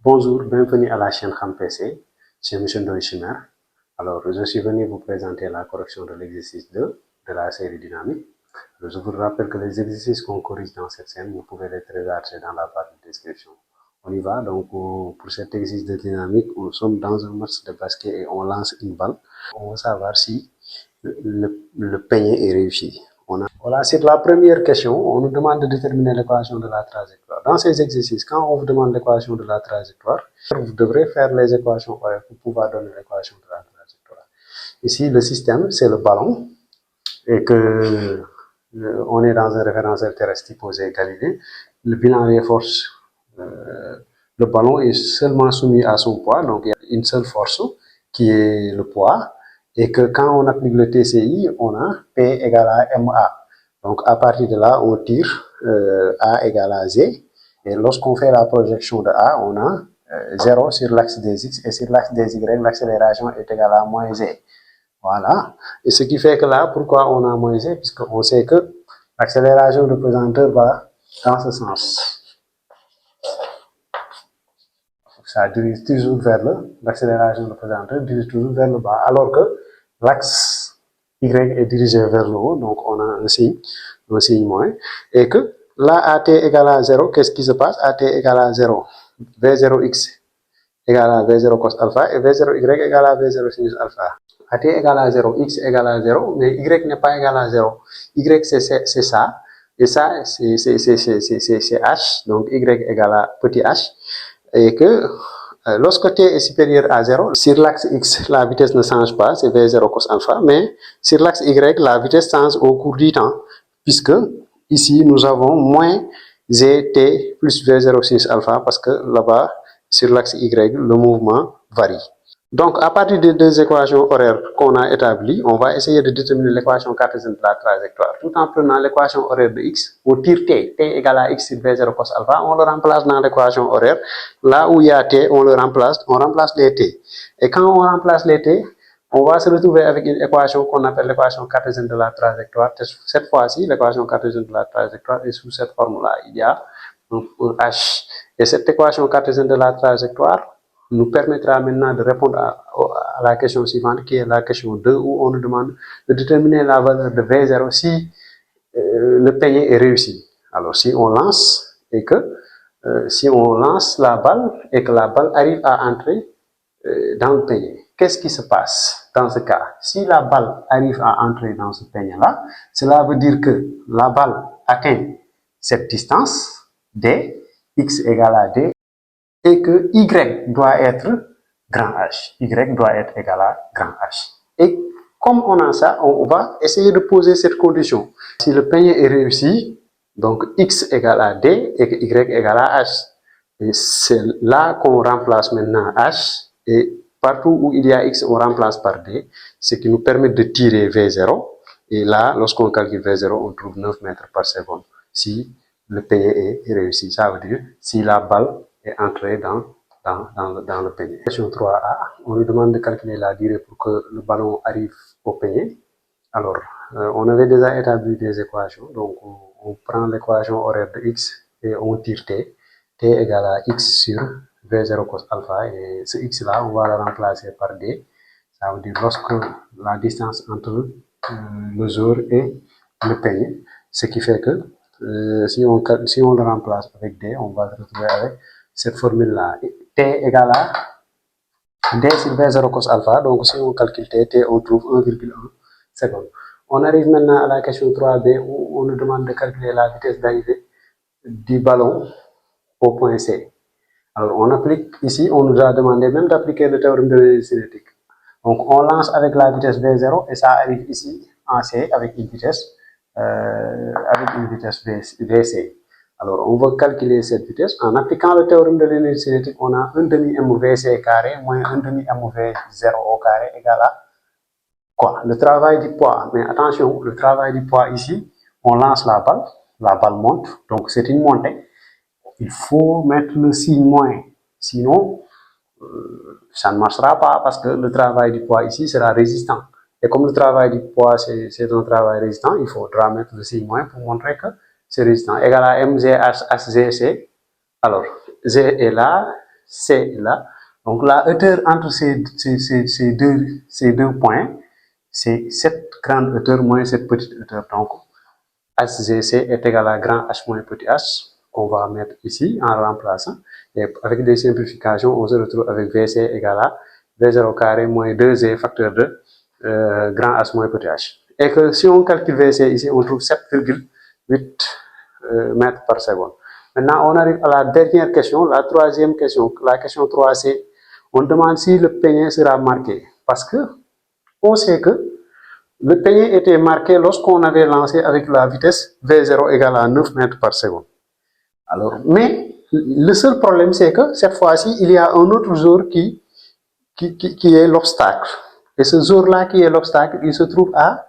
Bonjour, bienvenue à la chaîne Ham PC, c'est M. Ndoye Chimère. Alors, je suis venu vous présenter la correction de l'exercice 2 de la série dynamique. Je vous rappelle que les exercices qu'on corrige dans cette scène, vous pouvez les télécharger dans la barre de description. On y va, donc pour cet exercice de dynamique, nous sommes dans un match de basket et on lance une balle. On veut savoir si le panier est réussi. Voilà, c'est la première question. On nous demande de déterminer l'équation de la trajectoire. Dans ces exercices, quand on vous demande l'équation de la trajectoire, vous devrez faire les équations pour pouvoir donner l'équation de la trajectoire. Ici, le système, c'est le ballon et que on est dans un référentiel terrestre typosé Galilée. Le bilan des forces, le ballon est seulement soumis à son poids, donc il y a une seule force qui est le poids, et que quand on applique le TCI, on a P égale à MA. Donc à partir de là, on tire A égale à Z, et lorsqu'on fait la projection de A, on a 0 sur l'axe des X, et sur l'axe des Y, l'accélération est égale à moins Z. Voilà. Et ce qui fait que là, pourquoi on a moins Z? Puisqu'on sait que l'accélération de pesanteur va dans ce sens. Ça dirige toujours vers l'accélération de pesanteur dirige toujours vers le bas, alors que l'axe Y est dirigé vers le haut, donc on a un signe moins, et que là, AT égale à 0, qu'est-ce qui se passe? AT égale à 0, V0x égale à V0 cos alpha, et V0y égale à V0 sinus alpha. AT égale à 0, x égale à 0, mais y n'est pas égal à 0. Y, c'est ça, et ça, c'est h, donc y égale à petit h, et que lorsque t est supérieur à 0, sur l'axe x, la vitesse ne change pas, c'est V0 cos alpha, mais sur l'axe y, la vitesse change au cours du temps, puisque ici, nous avons moins zt plus V0 sinus alpha, parce que là-bas, sur l'axe y, le mouvement varie. Donc, à partir des deux équations horaires qu'on a établies, on va essayer de déterminer l'équation cartésienne de la trajectoire. Tout en prenant l'équation horaire de x, on tire t égale à x sur V0 cos alpha, on le remplace dans l'équation horaire. Là où il y a t, on remplace les t. Et quand on remplace les t, on va se retrouver avec une équation qu'on appelle l'équation cartésienne de la trajectoire. Cette fois-ci, l'équation cartésienne de la trajectoire est sous cette forme-là. Il y a un h. Et cette équation cartésienne de la trajectoire nous permettra maintenant de répondre à la question suivante, qui est la question 2, où on nous demande de déterminer la valeur de V0 si le panier est réussi. Alors, si on lance et que si on lance la balle et que la balle arrive à entrer dans le panier, qu'est-ce qui se passe dans ce cas? Si la balle arrive à entrer dans ce panier-là, cela veut dire que la balle atteint cette distance, D, x égale à D, et que y doit être grand H. Y doit être égal à grand H. Et comme on a ça, on va essayer de poser cette condition. Si le panier est réussi, donc x égale à D et que y égale à H. Et c'est là qu'on remplace maintenant H, et partout où il y a x, on remplace par D, ce qui nous permet de tirer V0. Et là, lorsqu'on calcule V0, on trouve 9 mètres par seconde. Si le panier est réussi, ça veut dire si la balle est entrée dans le panier. Question 3a, on nous demande de calculer la durée pour que le ballon arrive au panier. Alors, on avait déjà établi des équations, donc on prend l'équation horaire de x et on tire t. T égale à x sur V0 cos alpha, et ce x là, on va le remplacer par d. Ça veut dire lorsque la distance entre le joueur et le panier, ce qui fait que si on le remplace avec d, on va se retrouver avec cette formule-là. T égale à D sur V0 cos alpha, donc si on calcule t, on trouve 1,1 seconde. On arrive maintenant à la question 3b, où on nous demande de calculer la vitesse d'arrivée du ballon au point C. Alors on applique ici, on nous a demandé même d'appliquer le théorème de l'énergie cinétique. Donc on lance avec la vitesse V0 et ça arrive ici en C avec une vitesse Vc. Alors on va calculer cette vitesse en appliquant le théorème de l'énergie cinétique. On a 1 demi mvc carré moins 1 demi mv0 au carré égale à quoi? Le travail du poids. Mais attention, le travail du poids ici, on lance la balle monte, donc c'est une montée. Il faut mettre le signe moins, sinon ça ne marchera pas, parce que le travail du poids ici sera résistant. Et comme le travail du poids c'est un travail résistant, il faudra mettre le signe moins pour montrer que c'est résistant. Égal à mgh hgc. Alors, G est là, C est là. Donc la hauteur entre ces deux points, c'est cette grande hauteur moins cette petite hauteur. Donc HGC est égal à grand H moins petit h, qu'on va mettre ici en remplaçant. Et avec des simplifications, on se retrouve avec VC égale à V0 carré moins 2G facteur de grand H moins petit h. Et que si on calcule VC ici, on trouve 7,8 mètres par seconde. Maintenant, on arrive à la dernière question, la troisième question, la question 3C. On demande si le peignet sera marqué. Parce que on sait que le peignet était marqué lorsqu'on avait lancé avec la vitesse V0 égale à 9 mètres par seconde. Alors, mais le seul problème, c'est que cette fois-ci, il y a un autre jour qui est l'obstacle. Et ce jour-là qui est l'obstacle, il se trouve à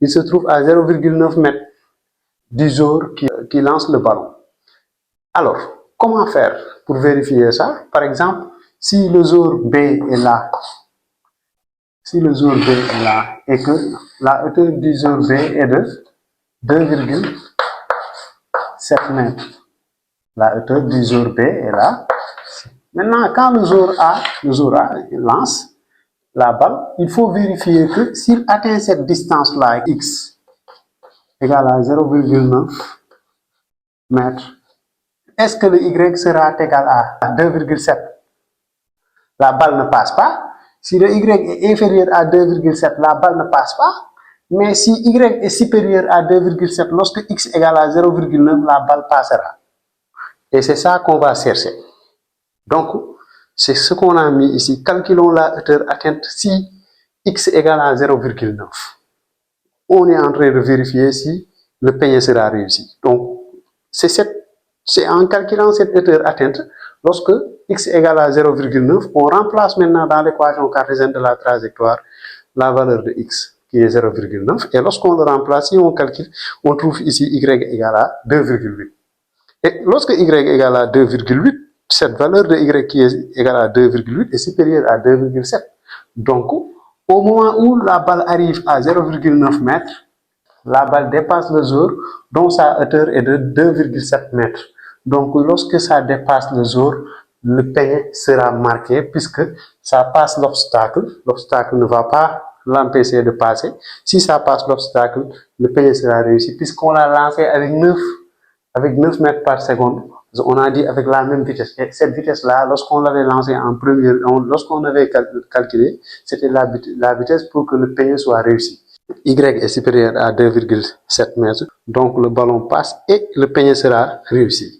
0,9 mètres du jour qui lance le ballon. Alors, comment faire pour vérifier ça? Par exemple, si le jour B est là, et que la hauteur du jour B est de 2,7 mètres. La hauteur du jour B est là. Maintenant, quand le jour A lance la balle, il faut vérifier que s'il atteint cette distance-là, x égale à 0,9 mètres, est-ce que le y sera égal à 2,7? La balle ne passe pas. Si le y est inférieur à 2,7, la balle ne passe pas. Mais si y est supérieur à 2,7, lorsque x égale à 0,9, la balle passera. Et c'est ça qu'on va chercher. Donc, c'est ce qu'on a mis ici. Calculons la hauteur atteinte si x égale à 0,9. On est en train de vérifier si le peignet sera réussi. Donc, c'est en calculant cette hauteur atteinte, lorsque x égale à 0,9, on remplace maintenant dans l'équation cartésienne de la trajectoire la valeur de x qui est 0,9. Et lorsqu'on le remplace, si on calcule, on trouve ici y égale à 2,8. Et lorsque y égale à 2,8, cette valeur de y qui est égale à 2,8 est supérieure à 2,7. Donc, au moment où la balle arrive à 0,9 mètres, la balle dépasse le jour dont sa hauteur est de 2,7 mètres. Donc, lorsque ça dépasse le jour, le peignet sera marqué puisque ça passe l'obstacle. L'obstacle ne va pas l'empêcher de passer. Si ça passe l'obstacle, le peignet sera réussi puisqu'on l'a lancé avec 9 mètres par seconde. On a dit avec la même vitesse. Et cette vitesse-là, lorsqu'on l'avait lancé en première, lorsqu'on avait calculé, c'était la vitesse pour que le peignet soit réussi. Y est supérieur à 2,7 mètres, donc le ballon passe et le peignet sera réussi.